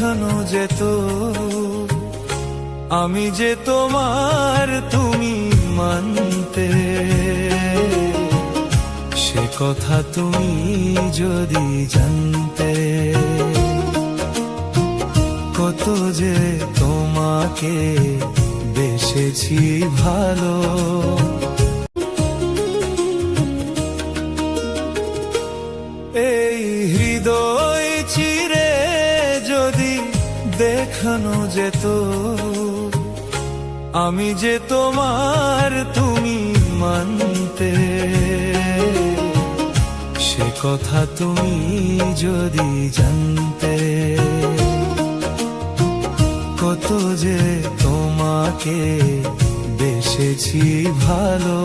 দেখানো যেত, আমি যে তোমার তুমি মানতে, সে কথা তুমি যদি জানতে। কত যে তোমাকে বেসেছি ভালো, এই হৃদয় চিরে যদি দেখানো যেত, আমি যে তোমার তুমি মানতে, সে কথা তুমি যদি জানতে। কত যে তোমাকে বেসেছি ভালো।